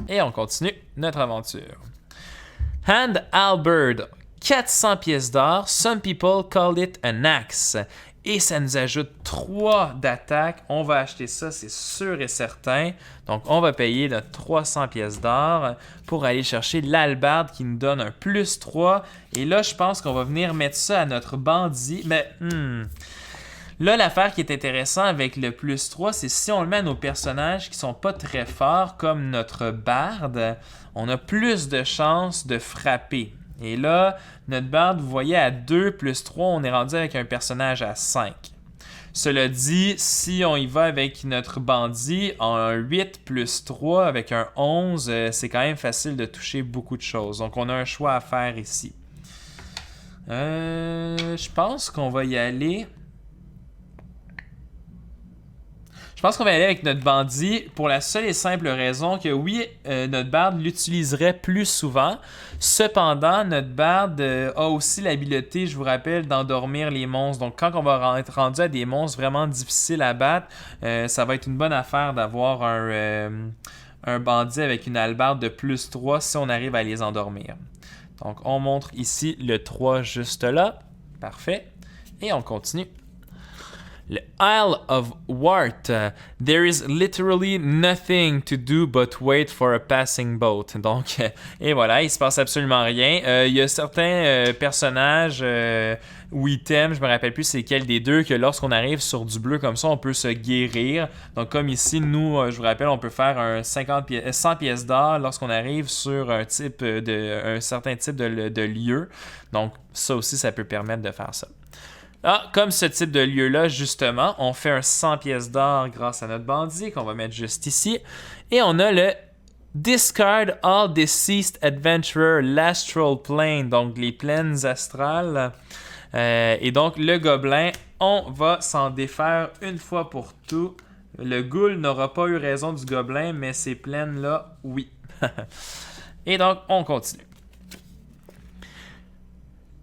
Et on continue notre aventure. Hand halberd, 400 pièces d'or. Some people call it an axe. Et ça nous ajoute 3 d'attaque. On va acheter ça, c'est sûr et certain. Donc, on va payer notre 300 pièces d'or pour aller chercher l'hallebarde qui nous donne un plus 3. Et là, je pense qu'on va venir mettre ça à notre bandit. Mais, là, l'affaire qui est intéressante avec le plus 3, c'est si on le met à nos personnages qui sont pas très forts, comme notre barde, on a plus de chances de frapper. Et là, notre barde, vous voyez, à 2 plus 3, on est rendu avec un personnage à 5. Cela dit, si on y va avec notre bandit, un 8 plus 3 avec un 11, c'est quand même facile de toucher beaucoup de choses. Donc, on a un choix à faire ici. Je pense qu'on va y aller... Je pense qu'on va aller avec notre bandit pour la seule et simple raison que oui, notre barde l'utiliserait plus souvent. Cependant, notre barde a aussi l'habileté, je vous rappelle, d'endormir les monstres. Donc quand on va être rendu à des monstres vraiment difficiles à battre, ça va être une bonne affaire d'avoir un bandit avec une hallebarde de plus 3 si on arrive à les endormir. Donc on montre ici le 3 juste là. Parfait. Et on continue. Le Isle of Wart. There is literally nothing to do but wait for a passing boat. Donc, et voilà, il se passe absolument rien. Il y a certains personnages ou items, je me rappelle plus c'est lequel des deux, que lorsqu'on arrive sur du bleu comme ça, on peut se guérir. Donc, comme ici, nous, je vous rappelle, on peut faire un 100 pièces d'or lorsqu'on arrive sur un certain type de lieu. Donc, ça aussi, ça peut permettre de faire ça. Ah, comme ce type de lieu-là, justement, on fait un 100 pièces d'or grâce à notre bandit qu'on va mettre juste ici. Et on a le Discard All Deceased Adventurer, l'Astral Plane, donc les plaines astrales. Et donc, le gobelin, on va s'en défaire une fois pour tout. Le ghoul n'aura pas eu raison du gobelin, mais ces plaines-là, oui. Et donc, on continue.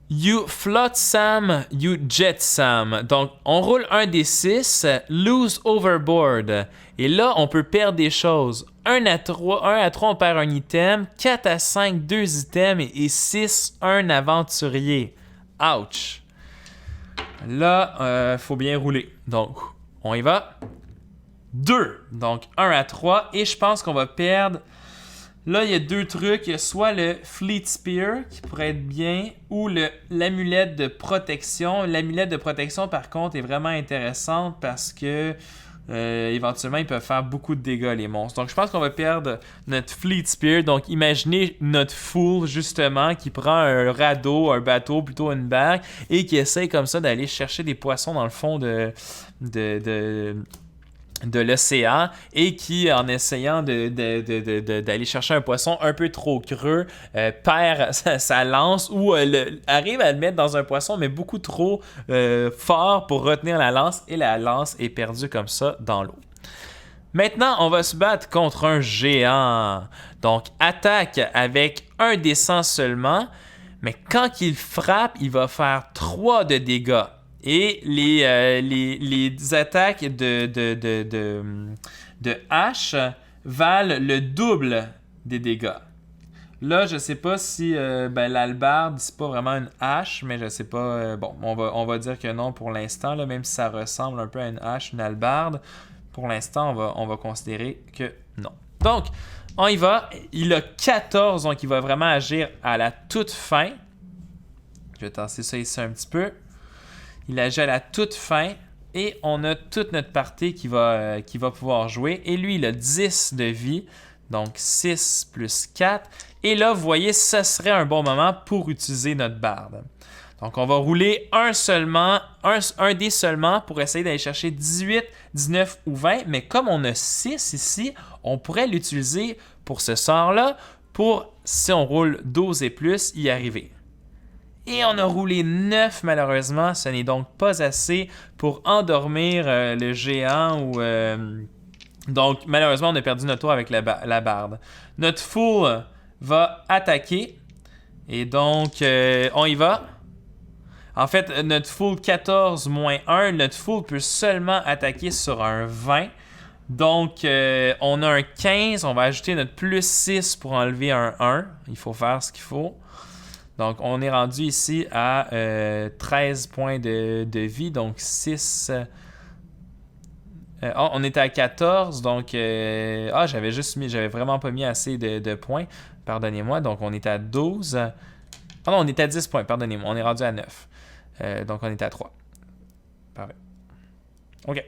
You float Sam, you jet Sam. Donc, on roule un des 6, lose overboard. Et là, on peut perdre des choses. 1 à 3, on perd un item. 4 à 5, 2 items. Et 6, un aventurier. Ouch. Là, faut bien rouler. Donc, on y va. 2. Donc, 1 à 3. Et je pense qu'on va perdre... Là, il y a 2 trucs. Il y a soit le Fleet Spear, qui pourrait être bien, ou l'amulette de protection. L'amulette de protection, par contre, est vraiment intéressante parce que éventuellement, ils peuvent faire beaucoup de dégâts, les monstres. Donc, je pense qu'on va perdre notre Fleet Spear. Donc, imaginez notre fool, justement, qui prend un radeau, un bateau, plutôt une barque, et qui essaye comme ça d'aller chercher des poissons dans le fond de l'océan et qui, en essayant d'aller chercher un poisson un peu trop creux, perd sa lance ou arrive à le mettre dans un poisson, mais beaucoup trop fort pour retenir la lance et la lance est perdue comme ça dans l'eau. Maintenant, on va se battre contre un géant. Donc, attaque avec un des 100 seulement, mais quand il frappe, il va faire 3 de dégâts. Et les attaques de hache valent le double des dégâts. Là, je sais pas si l'hallebarde, c'est pas vraiment une hache, mais je sais pas. Bon, on va dire que non pour l'instant, là, même si ça ressemble un peu à une hache, une hallebarde. Pour l'instant, on va considérer que non. Donc, on y va. Il a 14, donc il va vraiment agir à la toute fin. Je vais tasser ça ici un petit peu. Il agit à la toute fin et on a toute notre partie qui va pouvoir jouer. Et lui, il a 10 de vie, donc 6 plus 4. Et là, vous voyez, ce serait un bon moment pour utiliser notre barde. Donc, on va rouler un dé seulement pour essayer d'aller chercher 18, 19 ou 20. Mais comme on a 6 ici, on pourrait l'utiliser pour ce sort-là pour, si on roule 12 et plus, y arriver. Et on a roulé 9 malheureusement, ce n'est donc pas assez pour endormir le géant. Donc malheureusement, on a perdu notre tour avec la barde. Notre fool va attaquer. Et donc, on y va. En fait, notre fool 14 moins 1, notre fool peut seulement attaquer sur un 20. Donc, on a un 15. On va ajouter notre plus 6 pour enlever un 1. Il faut faire ce qu'il faut. Donc, on est rendu ici à 13 points de vie. Donc, 6... on était à 14. Donc, j'avais vraiment pas mis assez de points. Pardonnez-moi. Donc, on était à 12. Ah non, on était à 10 points. Pardonnez-moi. On est rendu à 9. Donc, on était à 3. Parfait. OK.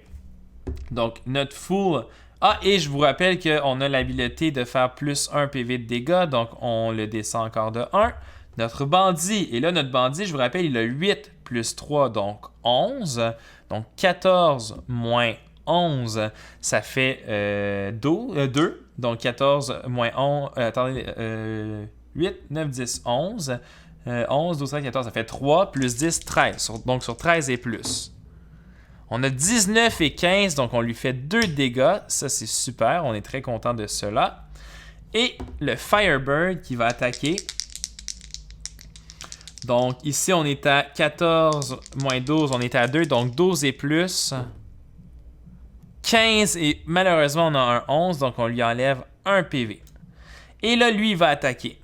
Donc, notre full... Ah, et je vous rappelle qu'on a l'habilité de faire plus 1 PV de dégâts. Donc, on le descend encore de 1. Notre bandit. Et là, notre bandit, je vous rappelle, il a 8 plus 3, donc 11. Donc, 14 moins 11, ça fait 2. Donc, 14 moins 11... attendez, 8, 9, 10, 11. 11, 12, 13, 14, ça fait 3. Plus 10, 13. Donc, sur 13 et plus. On a 19 et 15, donc on lui fait 2 dégâts. Ça, c'est super. On est très content de cela. Et le Firebird qui va attaquer. Donc, ici, on est à 14 moins 12, on est à 2. Donc, 12 et plus. 15 et malheureusement, on a un 11, donc on lui enlève un PV. Et là, lui, il va attaquer.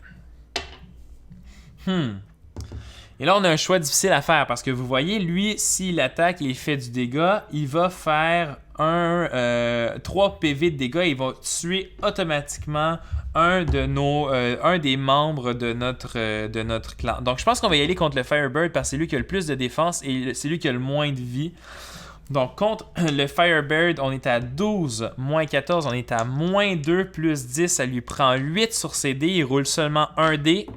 Et là, on a un choix difficile à faire parce que vous voyez, lui, s'il attaque et il fait du dégât, il va faire 3 PV de dégâts et il va tuer automatiquement un des membres de notre clan. Donc, je pense qu'on va y aller contre le Firebird parce que c'est lui qui a le plus de défense et c'est lui qui a le moins de vie. Donc, contre le Firebird, on est à 12, moins 14, on est à moins 2, plus 10. Ça lui prend 8 sur ses dés. Il roule seulement un dé.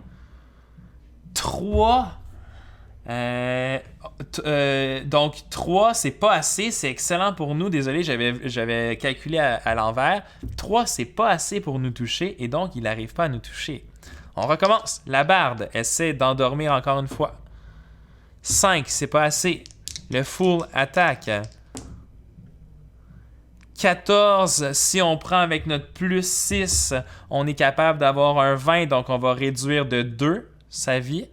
3. Donc 3, c'est pas assez. C'est excellent pour nous. Désolé, j'avais calculé à l'envers. 3, c'est pas assez pour nous toucher. Et donc, il n'arrive pas à nous toucher. On recommence. La barde essaie d'endormir encore une fois. 5, c'est pas assez. Le full attaque. 14, si on prend avec notre plus 6, on est capable d'avoir un 20, donc on va réduire de 2 sa vie.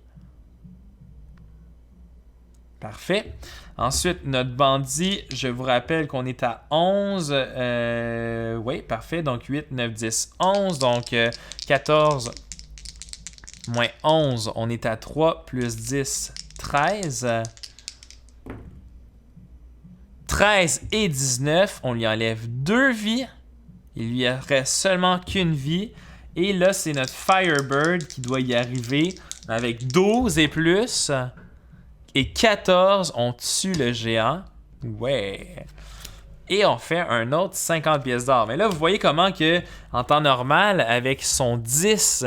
Parfait. Ensuite, notre bandit, je vous rappelle qu'on est à 11. Oui, parfait. Donc 8, 9, 10, 11. Donc 14 moins 11, on est à 3, plus 10, 13. 13 et 19, on lui enlève 2 vies. Il lui reste seulement qu'une vie. Et là, c'est notre Firebird qui doit y arriver avec 12 et plus. Et 14, on tue le géant. Ouais. Et on fait un autre 50 pièces d'or. Mais là, vous voyez comment que en temps normal, avec son 10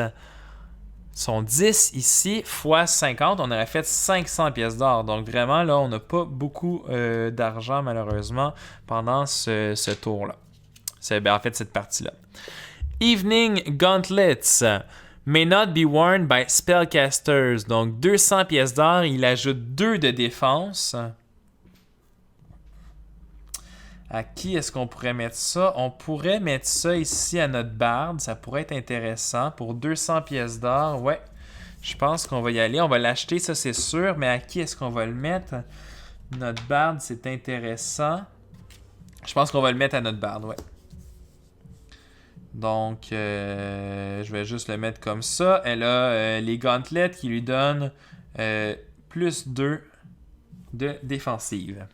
ici, fois 50, on aurait fait 500 pièces d'or. Donc vraiment, là, on n'a pas beaucoup d'argent, malheureusement, pendant ce tour-là. En fait, cette partie-là. Evening Gauntlets may not be worn by spellcasters. Donc 200 pièces d'or, il ajoute 2 de défense. À qui est-ce qu'on pourrait mettre ça? On pourrait mettre ça ici à notre barde. Ça pourrait être intéressant. Pour 200 pièces d'or, ouais. Je pense qu'on va y aller. On va l'acheter, ça c'est sûr. Mais à qui est-ce qu'on va le mettre? Notre barde, c'est intéressant. Je pense qu'on va le mettre à notre barde, ouais. Donc, je vais juste le mettre comme ça. Elle a les gauntlets qui lui donnent plus 2 de défensive.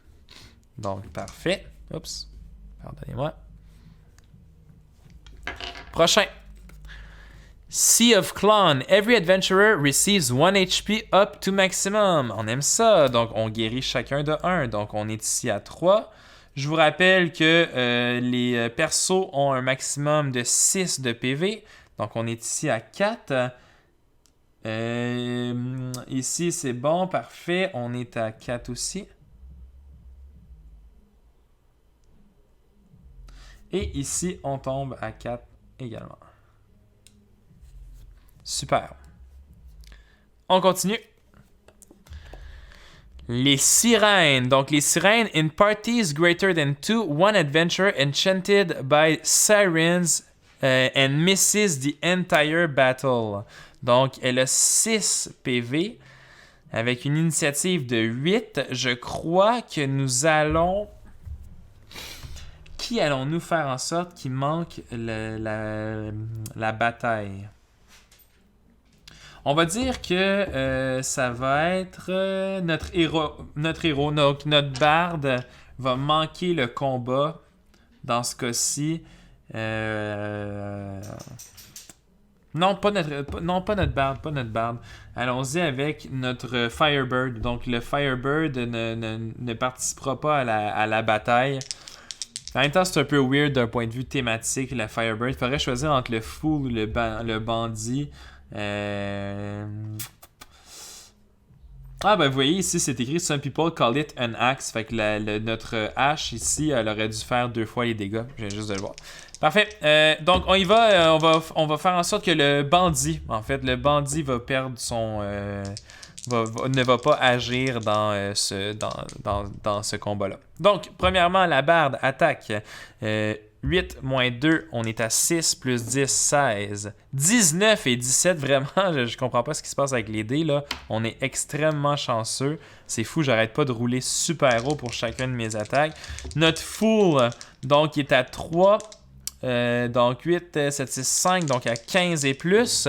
Donc, parfait. Oups. Pardonnez-moi. Prochain. Sea of Clone. Every adventurer receives 1 HP up to maximum. On aime ça. Donc, on guérit chacun de 1. Donc, on est ici à 3. Je vous rappelle que les persos ont un maximum de 6 de PV. Donc, on est ici à 4. Ici, c'est bon. Parfait. On est à 4 aussi. Et ici, on tombe à 4 également. Super. On continue. Les sirènes. Donc, les sirènes, in parties greater than 2, one adventure enchanted by sirens and misses the entire battle. Donc, elle a 6 PV avec une initiative de 8. Je crois que nous allons qui allons-nous faire en sorte qu'il manque la bataille? On va dire que ça va être notre héros. Donc, notre barde va manquer le combat dans ce cas-ci. Non, pas notre barde. Allons-y avec notre Firebird. Donc, le Firebird ne participera pas à la bataille. En même temps, c'est un peu weird d'un point de vue thématique, la Firebird. Il faudrait choisir entre le Fool ou le bandit. Ah, ben vous voyez ici, c'est écrit Some people call it an axe. Fait que notre hache ici, elle aurait dû faire 2 fois les dégâts. Je viens juste de le voir. Parfait. Donc, on y va. On va faire en sorte que le bandit va perdre son... ne va pas agir dans ce combat-là. Donc, premièrement, la barde attaque. 8 moins 2, on est à 6 plus 10, 16. 19 et 17, vraiment, je comprends pas ce qui se passe avec les dés, là. On est extrêmement chanceux. C'est fou, j'arrête pas de rouler super haut pour chacune de mes attaques. Notre Fool, donc, il est à 3. Donc, 8, 7, 6, 5, donc à 15 et plus.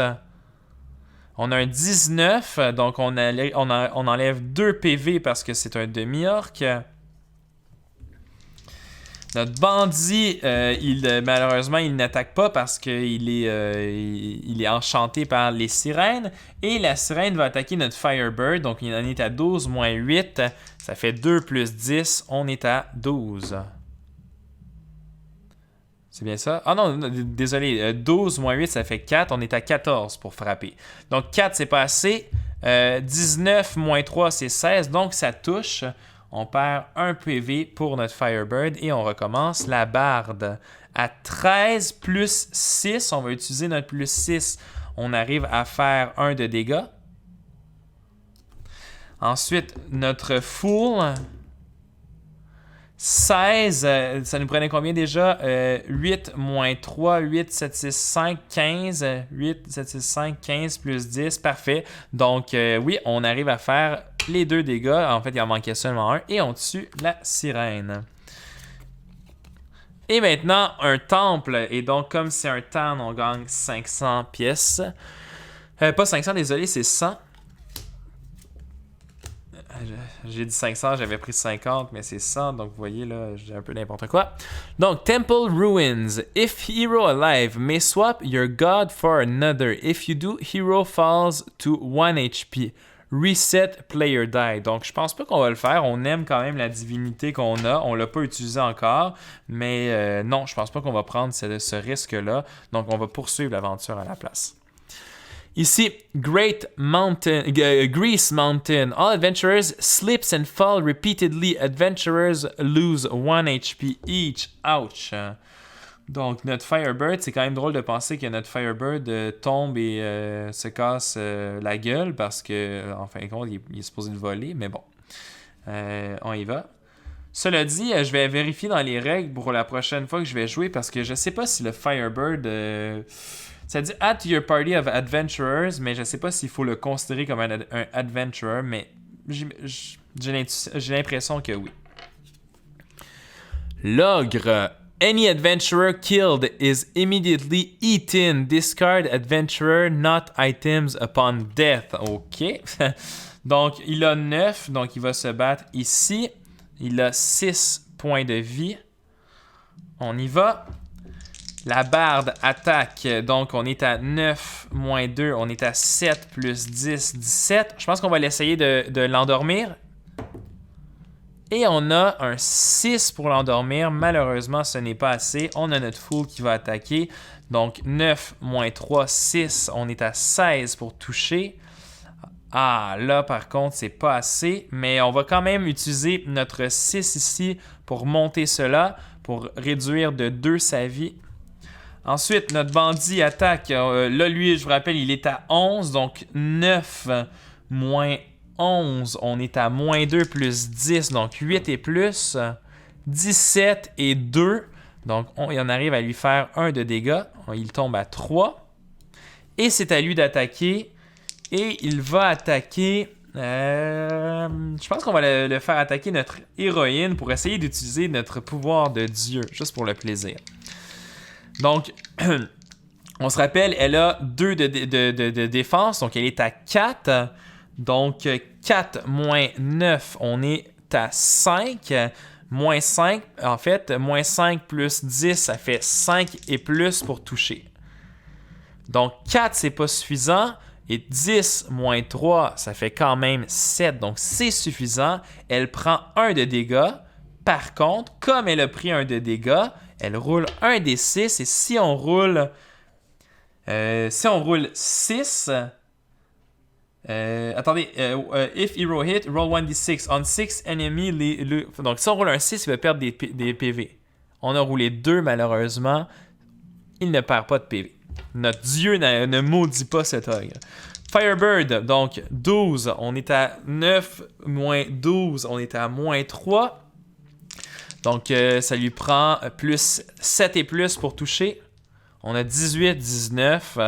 On a un 19, donc on enlève 2 PV parce que c'est un demi-orc. Notre bandit, malheureusement, il n'attaque pas parce qu'il est enchanté par les sirènes. Et la sirène va attaquer notre Firebird. Donc, il en est à 12 moins 8. Ça fait 2 plus 10. On est à 12. C'est bien ça? Ah non, désolé. 12 moins 8, ça fait 4. On est à 14 pour frapper. Donc, 4, c'est pas assez. 19 moins 3, c'est 16. Donc, ça touche. On perd 1 PV pour notre Firebird et on recommence la barde. À 13 plus 6, on va utiliser notre plus 6. On arrive à faire 1 de dégâts. Ensuite, notre Fool. 16, ça nous prenait combien déjà? 8 moins 3, 8, 7, 6, 5, 15. 8, 7, 6, 5, 15 plus 10, parfait. Donc, oui, on arrive à faire les 2 dégâts. En fait, il en manquait seulement un. Et on tue la sirène. Et maintenant, un temple. Et donc, comme c'est un tan, on gagne 500 pièces. Pas 500, désolé, c'est 100. J'ai dit 500, j'avais pris 50, mais c'est 100, donc vous voyez là, j'ai un peu n'importe quoi. Donc, Temple Ruins. If hero alive may swap your god for another. If you do, hero falls to 1 HP. Reset player die. Donc, je pense pas qu'on va le faire. On aime quand même la divinité qu'on a. On l'a pas utilisé encore, mais non, je pense pas qu'on va prendre ce risque-là. Donc, on va poursuivre l'aventure à la place. Ici, Grease Mountain. All adventurers slips and fall repeatedly. Adventurers lose 1 HP each. Ouch. Donc, notre Firebird, c'est quand même drôle de penser que notre Firebird tombe et se casse la gueule parce que, en fin de compte, il est supposé le voler, mais bon. On y va. Cela dit, je vais vérifier dans les règles pour la prochaine fois que je vais jouer parce que je sais pas si le Firebird... ça dit add to your party of adventurers, mais je sais pas s'il faut le considérer comme un adventurer, mais j'ai l'impression que oui. L'ogre. Any adventurer killed is immediately eaten. Discard adventurer, not items upon death. OK. Donc, il a 9, donc il va se battre ici. Il a 6 points de vie. On y va. La barde attaque, donc on est à 9 moins 2, on est à 7 plus 10, 17. Je pense qu'on va l'essayer de l'endormir. Et on a un 6 pour l'endormir. Malheureusement, ce n'est pas assez. On a notre Fool qui va attaquer. Donc 9 moins 3, 6. On est à 16 pour toucher. Ah, là par contre, c'est pas assez. Mais on va quand même utiliser notre 6 ici pour monter cela, pour réduire de 2 sa vie. Ensuite, notre bandit attaque. Là, lui, je vous rappelle, il est à 11. Donc, 9 moins 11. On est à moins 2 plus 10. Donc, 8 et plus. 17 et 2. Donc, on en arrive à lui faire 1 de dégâts. Il tombe à 3. Et c'est à lui d'attaquer. Et il va attaquer Je pense qu'on va le faire attaquer notre héroïne pour essayer d'utiliser notre pouvoir de dieu, juste pour le plaisir. Donc, on se rappelle, elle a 2 de défense, donc elle est à 4. Donc, 4 moins 9, on est à 5. Moins 5, en fait, moins 5 plus 10, ça fait 5 et plus pour toucher. Donc, 4, c'est pas suffisant. Et 10 moins 3, ça fait quand même 7. Donc, c'est suffisant. Elle prend 1 de dégâts. Par contre, comme elle a pris 1 de dégâts, elle roule 1 des 6. Et si on roule 6... attendez, if hero hit, roll 1d6. On 6 enemy, donc si on roule un 6, il va perdre des PV. On a roulé 2 malheureusement. Il ne perd pas de PV. Notre dieu ne maudit pas cet ogre. Firebird, donc 12, on est à 9 moins 12, on est à moins 3. Donc ça lui prend plus 7 et plus pour toucher. On a 18, 19.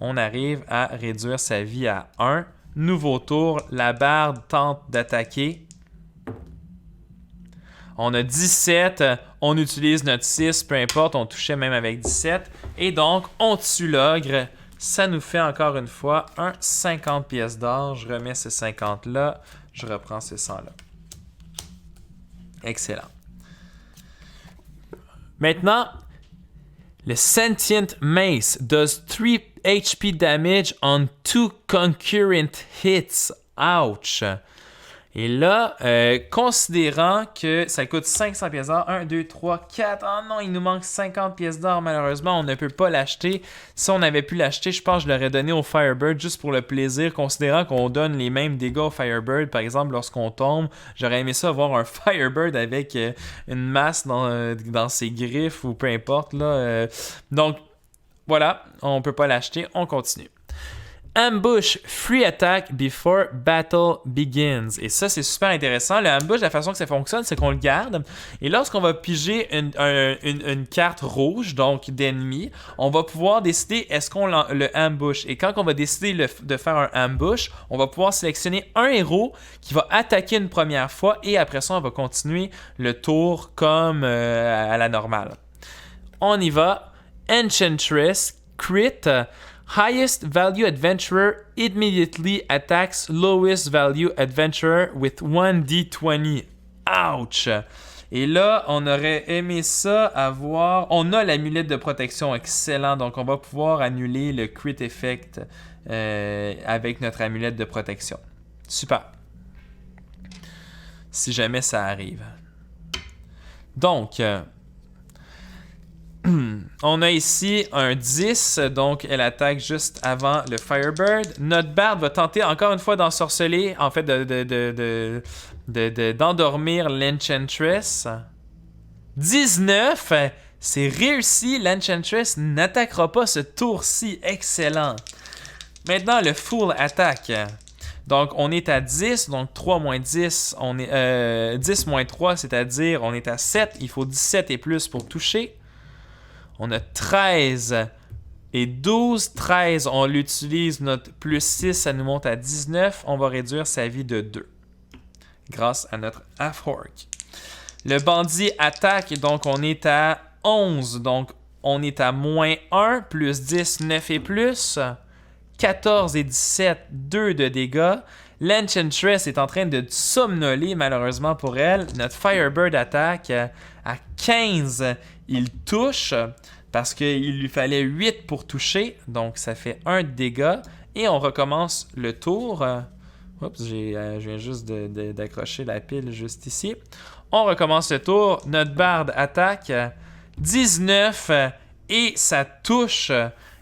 On arrive à réduire sa vie à 1. Nouveau tour, la barde tente d'attaquer. On a 17, on utilise notre 6, peu importe, on touchait même avec 17. Et donc, on tue l'ogre. Ça nous fait encore une fois un 50 pièces d'or. Je remets ces 50 là, je reprends ces 100 là. Excellent. Maintenant, le Sentient Mace does 3 HP damage on 2 concurrent hits. Ouch! Et là, considérant que ça coûte 500 pièces d'or, 1, 2, 3, 4, oh non, il nous manque 50 pièces d'or, malheureusement, on ne peut pas l'acheter. Si on avait pu l'acheter, je pense que je l'aurais donné au Firebird juste pour le plaisir, considérant qu'on donne les mêmes dégâts au Firebird, par exemple, lorsqu'on tombe. J'aurais aimé ça avoir un Firebird avec une masse dans ses griffes ou peu importe, là. Donc, voilà, on ne peut pas l'acheter, on continue. Ambush, free attack before battle begins. Et ça, c'est super intéressant. Le ambush, la façon que ça fonctionne, c'est qu'on le garde. Et lorsqu'on va piger une carte rouge, donc d'ennemi, on va pouvoir décider est-ce qu'on le ambush. Et quand on va décider de faire un ambush, on va pouvoir sélectionner un héros qui va attaquer une première fois et après ça, on va continuer le tour comme à la normale. On y va. Enchantress, crit. Highest value adventurer immediately attacks lowest value adventurer with 1d20. Ouch! Et là, on aurait aimé ça avoir... On a l'amulette de protection, excellent. Donc, on va pouvoir annuler le crit effect avec notre amulette de protection. Super. Si jamais ça arrive. Donc... on a ici un 10, donc elle attaque juste avant le Firebird. Notre barde va tenter encore une fois d'ensorceler, en fait d'endormir l'Enchantress. 19, c'est réussi, l'Enchantress n'attaquera pas ce tour-ci, excellent. Maintenant le Full attaque. Donc on est à 10, donc 3 moins 10, on est 10 moins 3, c'est-à-dire on est à 7, il faut 17 et plus pour toucher. On a 13 et 12. 13, on l'utilise, notre plus 6, ça nous monte à 19. On va réduire sa vie de 2 grâce à notre half-orc. Le bandit attaque, donc on est à 11. Donc on est à moins 1, plus 10, 9 et plus. 14 et 17, 2 de dégâts. L'Enchantress est en train de somnoler, malheureusement pour elle. Notre Firebird attaque à 15. Il touche parce qu'il lui fallait 8 pour toucher. Donc, ça fait 1 de dégâts. Et on recommence le tour. Oups, je viens juste d'accrocher la pile juste ici. On recommence le tour. Notre barde attaque 19 et ça touche.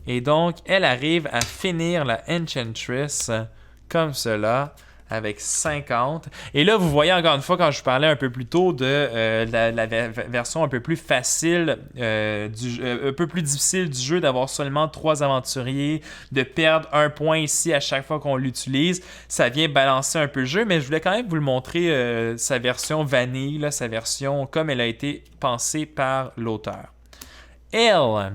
Et donc, elle arrive à finir la Enchantress comme cela, avec 50. Et là, vous voyez encore une fois, quand je vous parlais un peu plus tôt de la version un peu plus facile, un peu plus difficile du jeu, d'avoir seulement 3 aventuriers, de perdre 1 point ici à chaque fois qu'on l'utilise, ça vient balancer un peu le jeu, mais je voulais quand même vous le montrer, sa version vanille, là, sa version comme elle a été pensée par l'auteur. Elle,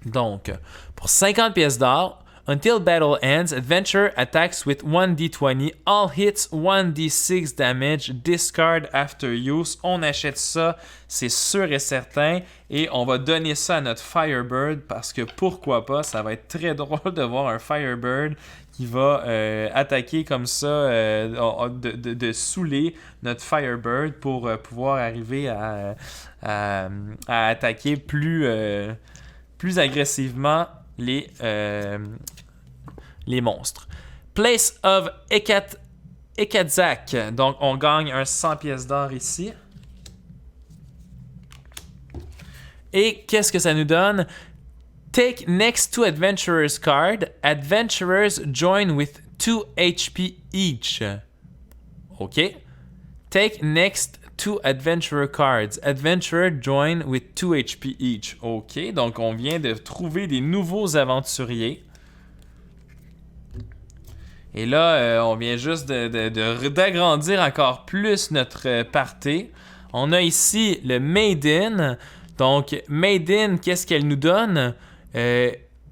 donc, pour 50 pièces d'or, Until battle ends, adventurer attacks with 1d20, all hits 1d6 damage, discard after use. On achète ça, c'est sûr et certain, et on va donner ça à notre Firebird parce que pourquoi pas, ça va être très drôle de voir un Firebird qui va attaquer comme ça, de saouler notre Firebird pour pouvoir arriver à attaquer plus agressivement les monstres. Place of Ekadzak. Donc, on gagne un 100 pièces d'or ici. Et qu'est-ce que ça nous donne? Take next to adventurers card. Adventurers join with 2 HP each. OK. Take next 2 adventurer cards. Adventurer join with 2 HP each. OK. Donc, on vient de trouver des nouveaux aventuriers. Et là, on vient juste d'agrandir encore plus notre party. On a ici le Maiden. Donc, Maiden, qu'est-ce qu'elle nous donne?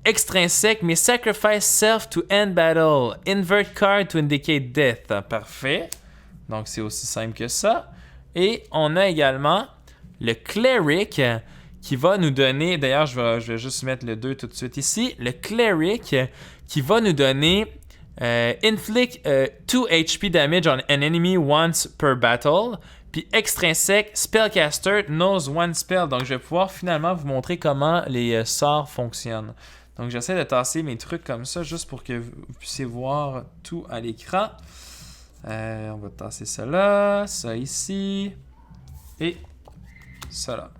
Extrinsèque, mais sacrifice self to end battle. Invert card to indicate death. Parfait. Donc, c'est aussi simple que ça. Et on a également le Cleric qui va nous donner... D'ailleurs, je vais juste mettre le 2 tout de suite ici. Le Cleric qui va nous donner... inflict 2 HP damage on an enemy once per battle. Puis extrinsèque, Spellcaster knows one spell. Donc, je vais pouvoir finalement vous montrer comment les sorts fonctionnent. Donc, j'essaie de tasser mes trucs comme ça juste pour que vous puissiez voir tout à l'écran. On va tasser ça là, ça ici et ça là.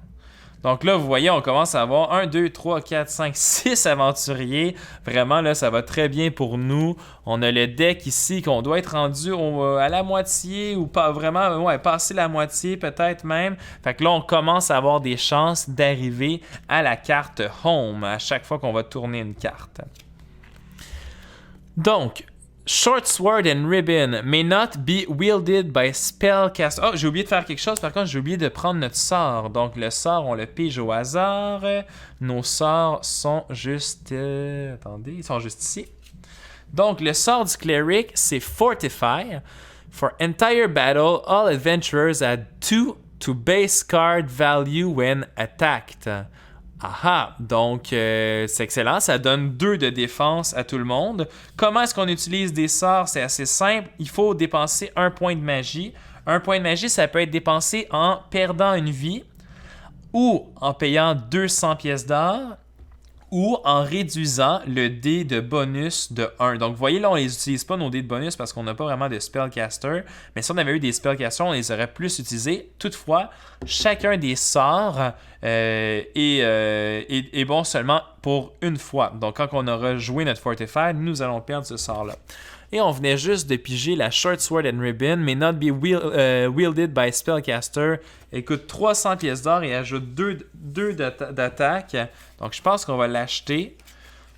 Donc là, vous voyez, on commence à avoir 1, 2, 3, 4, 5, 6 aventuriers. Vraiment, là, ça va très bien pour nous. On a le deck ici qu'on doit être rendu à la moitié ou pas vraiment, ouais, passer la moitié peut-être même. Fait que là, on commence à avoir des chances d'arriver à la carte Home à chaque fois qu'on va tourner une carte. Donc, Short Sword and Ribbon may not be wielded by spellcaster. Oh, j'ai oublié de faire quelque chose. Par contre, j'ai oublié de prendre notre sort. Donc, le sort, on le pige au hasard. Nos sorts sont juste... attendez, ils sont juste ici. Donc, le sort du Cleric, c'est Fortify. For entire battle, all adventurers add 2 to base card value when attacked. Aha! Donc, c'est excellent. Ça donne 2 de défense à tout le monde. Comment est-ce qu'on utilise des sorts? C'est assez simple. Il faut dépenser 1 point de magie. 1 point de magie, ça peut être dépensé en perdant une vie ou en payant 200 pièces d'or ou en réduisant le dé de bonus de 1. Donc, vous voyez, là, on les utilise pas, nos dés de bonus, parce qu'on n'a pas vraiment de spellcaster. Mais si on avait eu des spellcasters, on les aurait plus utilisés. Toutefois, chacun des sorts est bon seulement pour une fois. Donc, quand on aura joué notre Fortify, nous allons perdre ce sort-là. Et on venait juste de piger la Short Sword and Ribbon, may not be wielded by spellcaster. Elle coûte 300 pièces d'or et ajoute 2 d'attaque. Donc, je pense qu'on va l'acheter.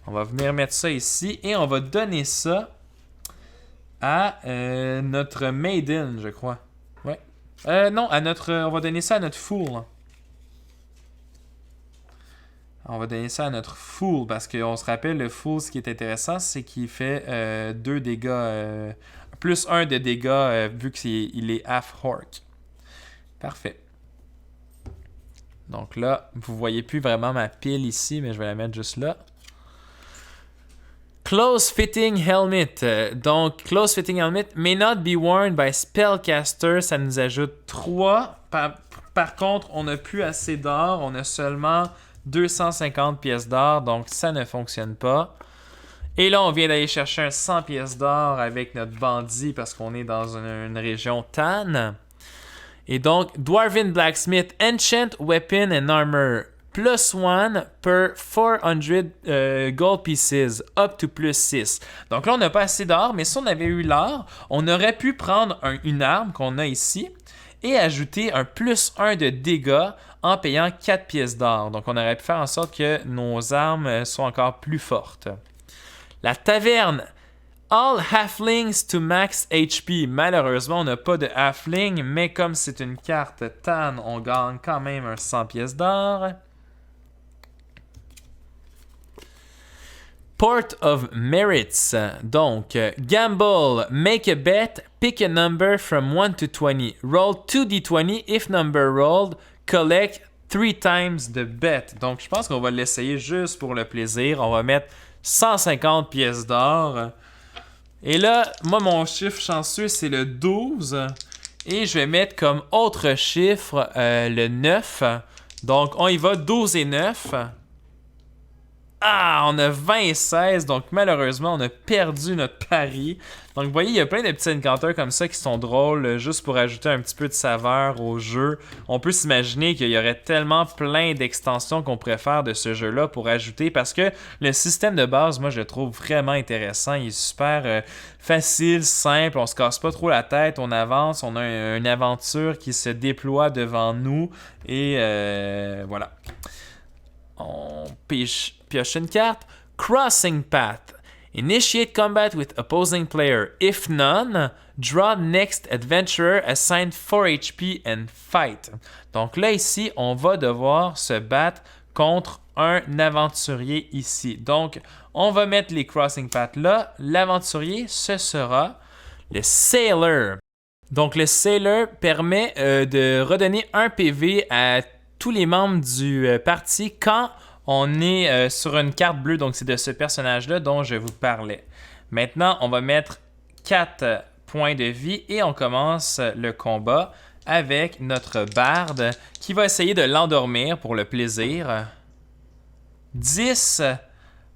On va venir mettre ça ici et on va donner ça à notre Maiden, je crois. Ouais. Non, on va donner ça à notre Fool. On va donner ça à notre Fool parce qu'on se rappelle, le Fool, ce qui est intéressant, c'est qu'il fait 2 dégâts, plus 1 de dégâts vu qu'il est half-orc. Parfait. Donc là, vous ne voyez plus vraiment ma pile ici, mais je vais la mettre juste là. Close Fitting Helmet. Donc, Close Fitting Helmet may not be worn by Spellcaster. Ça nous ajoute 3. Par contre, on n'a plus assez d'or. On a seulement 250 pièces d'or, donc ça ne fonctionne pas. Et là, on vient d'aller chercher un 100 pièces d'or avec notre bandit parce qu'on est dans une région tan. Et donc, Dwarven Blacksmith, Enchant Weapon and Armor, plus 1 per 400 gold pieces, up to plus 6. Donc là, on n'a pas assez d'or, mais si on avait eu l'or, on aurait pu prendre une arme qu'on a ici et ajouter un plus 1 de dégâts en payant 4 pièces d'or. Donc, on aurait pu faire en sorte que nos armes soient encore plus fortes. La taverne. All halflings to max HP. Malheureusement, on n'a pas de halfling, mais comme c'est une carte tan, on gagne quand même un 100 pièces d'or. Port of Merits. Donc, gamble, make a bet, pick a number from 1 to 20. Roll 2d20 if number rolled, collect 3 times the bet. Donc, je pense qu'on va l'essayer juste pour le plaisir. On va mettre 150 pièces d'or. Et là, moi, mon chiffre chanceux, c'est le 12. Et je vais mettre comme autre chiffre le 9. Donc, on y va, 12 et 9. Ah, on a 20 et 16, donc malheureusement, on a perdu notre pari. Donc, vous voyez, il y a plein de petits encounters comme ça qui sont drôles, juste pour ajouter un petit peu de saveur au jeu. On peut s'imaginer qu'il y aurait tellement plein d'extensions qu'on pourrait faire de ce jeu-là pour ajouter, parce que le système de base, moi, je le trouve vraiment intéressant. Il est super facile, simple, on se casse pas trop la tête, on avance, on a une aventure qui se déploie devant nous, et voilà. On pioche une carte. Crossing Path. Initiate combat with opposing player. If none, draw next adventurer assigned 4 HP and fight. Donc là, ici, on va devoir se battre contre un aventurier ici. Donc, on va mettre les Crossing Paths là. L'aventurier, ce sera le Sailor. Donc, le Sailor permet de redonner un PV à tous les membres du parti quand on est sur une carte bleue. Donc, c'est de ce personnage-là dont je vous parlais. Maintenant, on va mettre 4 points de vie et on commence le combat avec notre barde qui va essayer de l'endormir pour le plaisir. 10.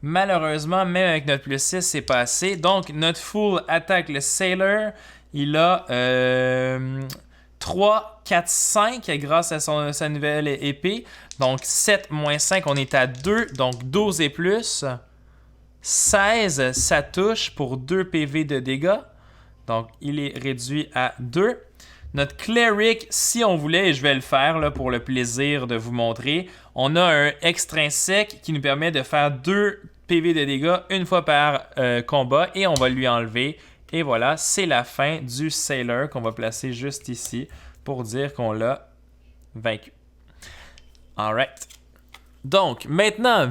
Malheureusement, même avec notre plus 6, c'est pas assez. Donc, notre fool attaque le Sailor. Il a 3, 4, 5 grâce à sa nouvelle épée. Donc 7 moins 5, on est à 2. Donc 12 et plus. 16, ça touche pour 2 PV de dégâts. Donc il est réduit à 2. Notre Cleric, si on voulait, et je vais le faire là, pour le plaisir de vous montrer, on a un extrinsèque qui nous permet de faire 2 PV de dégâts une fois par combat. Et on va lui enlever. Et voilà, c'est la fin du Sailor qu'on va placer juste ici pour dire qu'on l'a vaincu. Alright. Donc, maintenant,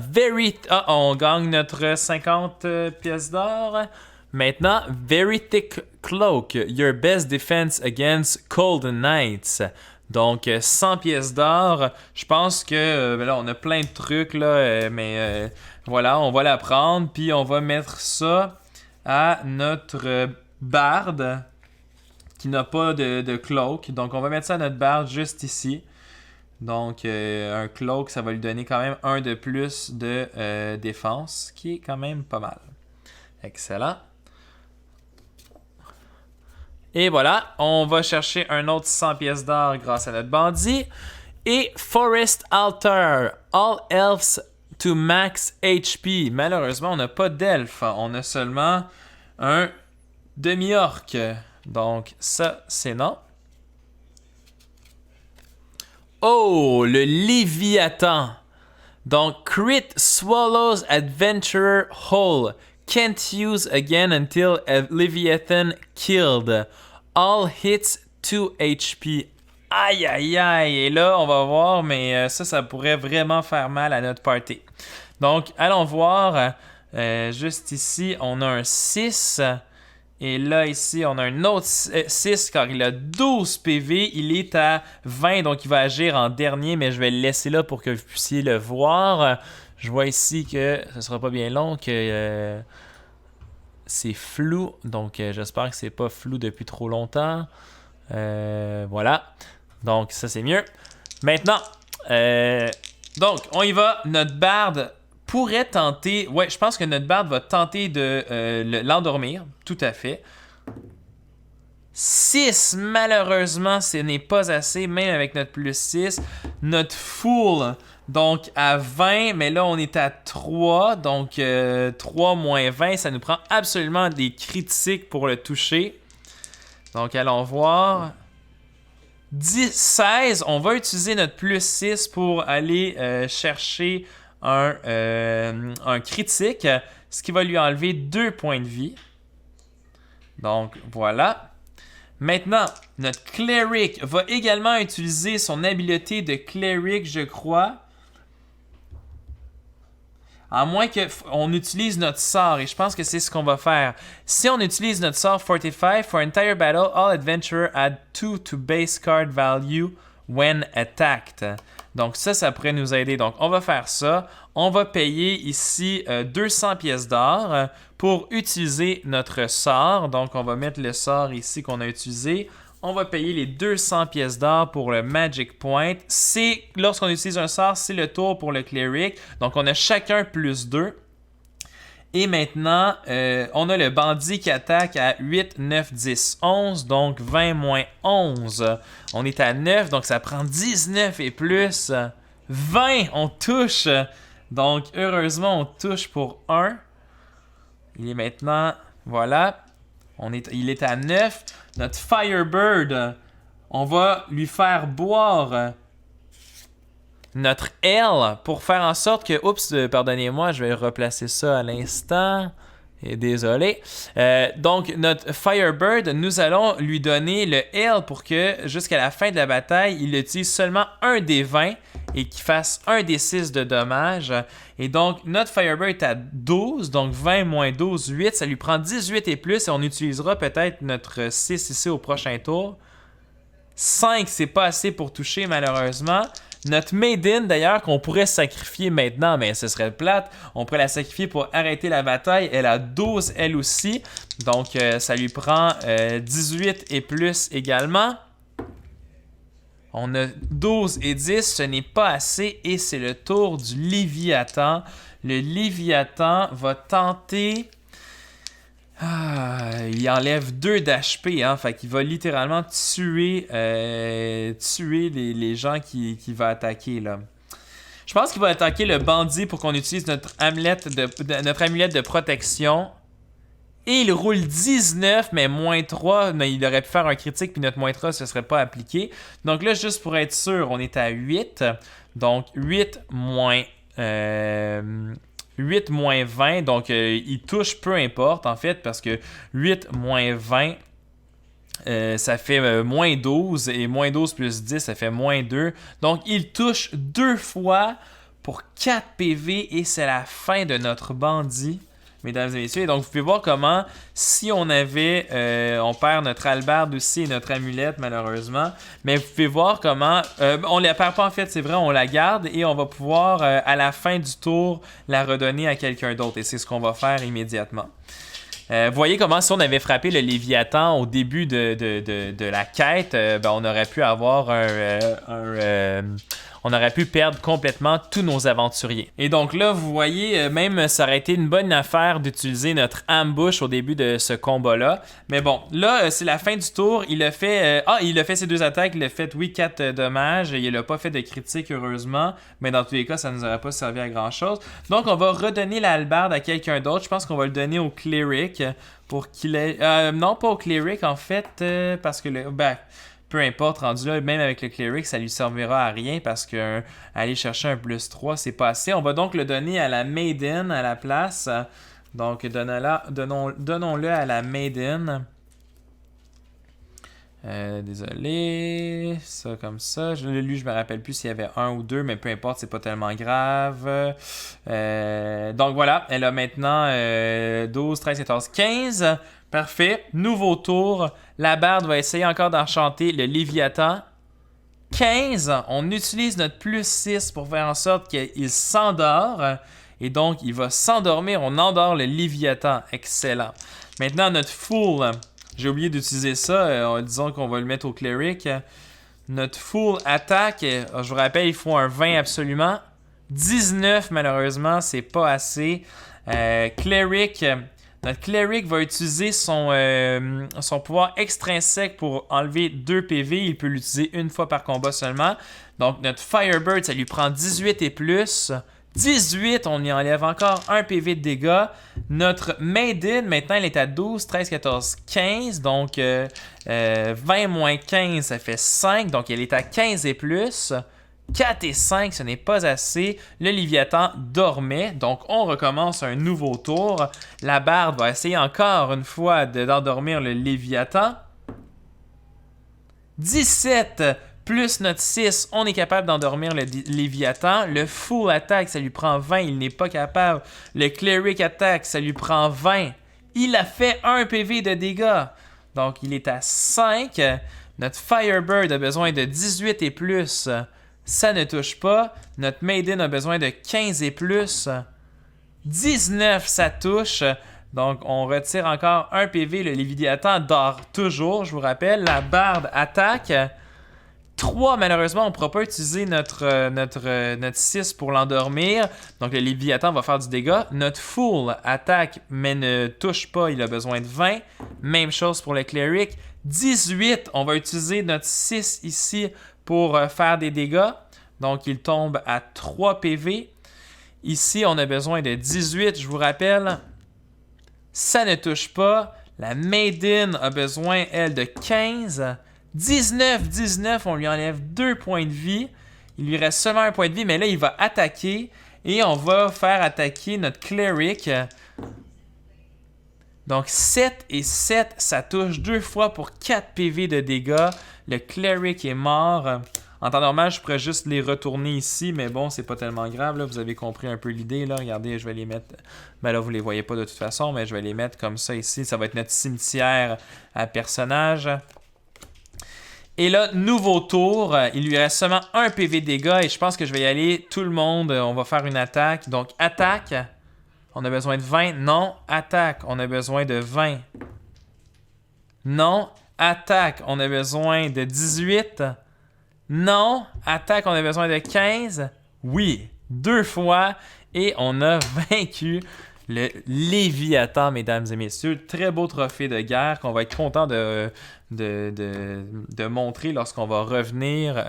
on gagne notre 50 pièces d'or. Maintenant, Very Thick Cloak, your best defense against cold nights. Donc, 100 pièces d'or. Je pense que là, on a plein de trucs, là, mais voilà, on va la prendre, puis on va mettre ça à notre barde qui n'a pas de cloak. Donc, on va mettre ça à notre barde juste ici. Donc, un cloak, ça va lui donner quand même 1 de plus de défense, qui est quand même pas mal. Excellent. Et voilà, on va chercher un autre 100 pièces d'or grâce à notre bandit. Et Forest Altar, All Elves to max HP. Malheureusement, on n'a pas d'elfe. On a seulement un demi-orc. Donc, ça, c'est non. Oh, le Léviathan. Donc, Crit Swallows Adventurer Whole. Can't use again until a Leviathan killed. All hits 2 HP. Aïe, aïe, aïe. Et là, on va voir, mais ça pourrait vraiment faire mal à notre party. Donc, allons voir. Juste ici, on a un 6. Et là, ici, on a un autre 6 car il a 12 PV. Il est à 20, donc il va agir en dernier, mais je vais le laisser là pour que vous puissiez le voir. Je vois ici que ce sera pas bien long, que c'est flou. Donc, j'espère que c'est pas flou depuis trop longtemps. Voilà. Donc, ça, c'est mieux. Maintenant, donc, on y va. Notre barde pourrait tenter... Ouais, je pense que notre barde va tenter de l'endormir. Tout à fait. 6, malheureusement, ce n'est pas assez, même avec notre plus 6. Notre fool, donc à 20, mais là, on est à 3. Donc, 3 moins 20, ça nous prend absolument des critiques pour le toucher. Donc, allons voir. 10, 16, on va utiliser notre plus 6 pour aller chercher un critique, ce qui va lui enlever 2 points de vie. Donc, voilà. Maintenant, notre Cleric va également utiliser son habileté de Cleric, je crois. À moins qu'on utilise notre sort, et je pense que c'est ce qu'on va faire. Si on utilise notre sort Fortify, for entire battle, all adventurers add 2 to base card value when attacked. Donc ça pourrait nous aider. Donc on va faire ça. On va payer ici 200 pièces d'or pour utiliser notre sort. Donc on va mettre le sort ici qu'on a utilisé. On va payer les 200 pièces d'or pour le Magic Point. C'est, lorsqu'on utilise un sort, c'est le tour pour le Cleric. Donc, on a chacun plus 2. Et maintenant, on a le bandit qui attaque à 8, 9, 10, 11. Donc, 20 moins 11. On est à 9, donc ça prend 19 et plus. 20, on touche. Donc, heureusement, on touche pour 1. Il est maintenant, voilà. Il est à 9. Notre Firebird, on va lui faire boire notre L pour faire en sorte que... Oups, pardonnez-moi, je vais replacer ça à l'instant. Et désolé. Donc, notre Firebird, nous allons lui donner le L pour que, jusqu'à la fin de la bataille, il utilise seulement un des 20 et qu'il fasse un des 6 de dommages. Et donc, notre Firebird est à 12, donc 20 moins 12, 8. Ça lui prend 18 et plus et on utilisera peut-être notre 6 ici au prochain tour. 5, c'est pas assez pour toucher malheureusement. Notre Maiden, d'ailleurs, qu'on pourrait sacrifier maintenant, mais ce serait plate. On pourrait la sacrifier pour arrêter la bataille. Elle a 12, elle aussi. Donc, ça lui prend 18 et plus également. On a 12 et 10, ce n'est pas assez. Et c'est le tour du Léviathan. Le Léviathan va tenter... il enlève 2 d'HP, hein, fait qu'il va littéralement tuer les gens qu'il va attaquer, là. Je pense qu'il va attaquer le bandit pour qu'on utilise notre amulette de protection. Et il roule 19, mais moins 3, mais il aurait pu faire un critique, puis notre moins 3 ne se serait pas appliqué. Donc là, juste pour être sûr, on est à 8. Donc 8 moins... 8 moins 20, donc il touche peu importe en fait, parce que 8 moins 20, ça fait moins 12, et moins 12 plus 10, ça fait moins 2. Donc il touche 2 fois pour 4 PV, et c'est la fin de notre bandit, mesdames et messieurs. Et donc vous pouvez voir comment, si on avait, on perd notre hallebarde aussi et notre amulette malheureusement, mais vous pouvez voir comment, on ne la perd pas en fait, c'est vrai, on la garde et on va pouvoir à la fin du tour la redonner à quelqu'un d'autre, et c'est ce qu'on va faire immédiatement. Vous voyez comment si on avait frappé le Léviathan au début de la quête, ben, on aurait pu avoir on aurait pu perdre complètement tous nos aventuriers. Et donc là, vous voyez, même ça aurait été une bonne affaire d'utiliser notre ambush au début de ce combat-là. Mais bon, là, c'est la fin du tour. Il a fait il a fait ses 2 attaques. Il a fait, oui, 4 dommages. Il n'a pas fait de critique, heureusement. Mais dans tous les cas, ça ne nous aurait pas servi à grand-chose. Donc, on va redonner la hallebarde à quelqu'un d'autre. Je pense qu'on va le donner au Cleric pour qu'il ait... non, pas au Cleric, en fait, parce que peu importe, rendu là, même avec le Cleric, ça lui servira à rien parce que aller chercher un plus 3, c'est pas assez. On va donc le donner à la Maiden à la place. Donc, donnons-le à la Maiden. Désolé, ça comme ça. Lui, je me rappelle plus s'il y avait 1 ou 2, mais peu importe, c'est pas tellement grave. Donc voilà, elle a maintenant 12, 13, 14, 15. Parfait. Nouveau tour. La barde va essayer encore d'enchanter le Léviathan. 15. On utilise notre plus 6 pour faire en sorte qu'il s'endort. Et donc, il va s'endormir. On endort le Léviathan. Excellent. Maintenant, notre Fool. J'ai oublié d'utiliser ça. Disons qu'on va le mettre au Cleric. Notre Fool attaque. Je vous rappelle, il faut un 20 absolument. 19, malheureusement, c'est pas assez. Cleric. Notre Cleric va utiliser son pouvoir extrinsèque pour enlever 2 PV. Il peut l'utiliser une fois par combat seulement. Donc, notre Firebird, ça lui prend 18 et plus. 18, on y enlève encore 1 PV de dégâts. Notre Maiden, maintenant, elle est à 12, 13, 14, 15. Donc, 20 moins 15, ça fait 5. Donc, elle est à 15 et plus. 4 et 5, ce n'est pas assez. Le Léviathan dormait, donc on recommence un nouveau tour. La barde va essayer encore une fois d'endormir le Léviathan. 17, plus notre 6, on est capable d'endormir le Léviathan. Le Full Attack, ça lui prend 20, il n'est pas capable. Le Cleric Attack, ça lui prend 20. Il a fait 1 PV de dégâts. Donc, il est à 5. Notre Firebird a besoin de 18 et plus. Ça ne touche pas. Notre Maiden a besoin de 15 et plus. 19, ça touche. Donc, on retire encore 1 PV. Le Léviathan dort toujours, je vous rappelle. La barde attaque. 3, malheureusement, on ne pourra pas utiliser notre 6 pour l'endormir. Donc, le Léviathan va faire du dégât. Notre Full attaque, mais ne touche pas. Il a besoin de 20. Même chose pour le Cleric. 18, on va utiliser notre 6 ici pour faire des dégâts. Donc, il tombe à 3 PV. Ici, on a besoin de 18, je vous rappelle. Ça ne touche pas. La Maiden a besoin, elle, de 15. 19, on lui enlève 2 points de vie. Il lui reste seulement 1 point de vie, mais là, il va attaquer. Et on va faire attaquer notre Cleric. Donc, 7 et 7, ça touche 2 fois pour 4 PV de dégâts. Le Cleric est mort. En temps normal, je pourrais juste les retourner ici, mais bon, c'est pas tellement grave. Là. Vous avez compris un peu l'idée. Là. Regardez, je vais les mettre... Ben là, vous les voyez pas de toute façon, mais je vais les mettre comme ça ici. Ça va être notre cimetière à personnage. Et là, nouveau tour. Il lui reste seulement 1 PV de dégâts et je pense que je vais y aller. Tout le monde, on va faire une attaque. Donc, attaque. On a besoin de 20. Non. Attaque. On a besoin de 20. Non. Attaque. On a besoin de 18. Non. Attaque. On a besoin de 15. Oui. 2 fois. Et on a vaincu le Léviathan, mesdames et messieurs. Très beau trophée de guerre qu'on va être content de montrer lorsqu'on va revenir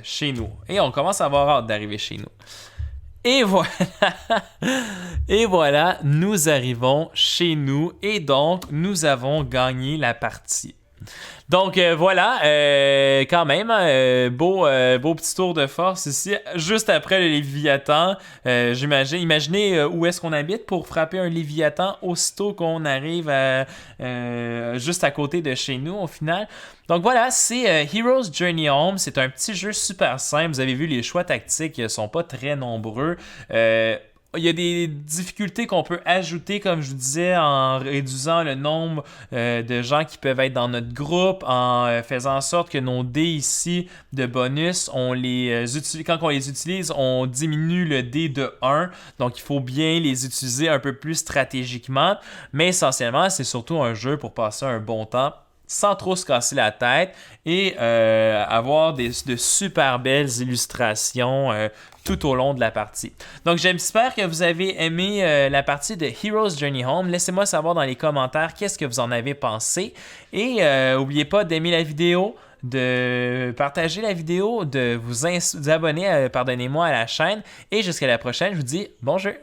chez nous. Et on commence à avoir hâte d'arriver chez nous. Et voilà, et voilà, nous arrivons chez nous et donc nous avons gagné la partie. Donc voilà, quand même, beau petit tour de force ici, juste après le Léviathan. Imaginez où est-ce qu'on habite pour frapper un Léviathan aussitôt qu'on arrive juste à côté de chez nous au final. Donc voilà, c'est Hero's Journey Home. C'est un petit jeu super simple. Vous avez vu, les choix tactiques ne sont pas très nombreux. Il y a des difficultés qu'on peut ajouter, comme je vous disais, en réduisant le nombre de gens qui peuvent être dans notre groupe, en faisant en sorte que nos dés ici de bonus, quand on les utilise, on diminue le dé de 1. Donc, il faut bien les utiliser un peu plus stratégiquement. Mais essentiellement, c'est surtout un jeu pour passer un bon temps sans trop se casser la tête et avoir de super belles illustrations tout au long de la partie. Donc, j'espère que vous avez aimé la partie de Hero's Journey Home. Laissez-moi savoir dans les commentaires qu'est-ce que vous en avez pensé. Et n'oubliez pas d'aimer la vidéo, de partager la vidéo, de vous abonner, pardonnez-moi, à la chaîne. Et jusqu'à la prochaine, je vous dis bon jeu!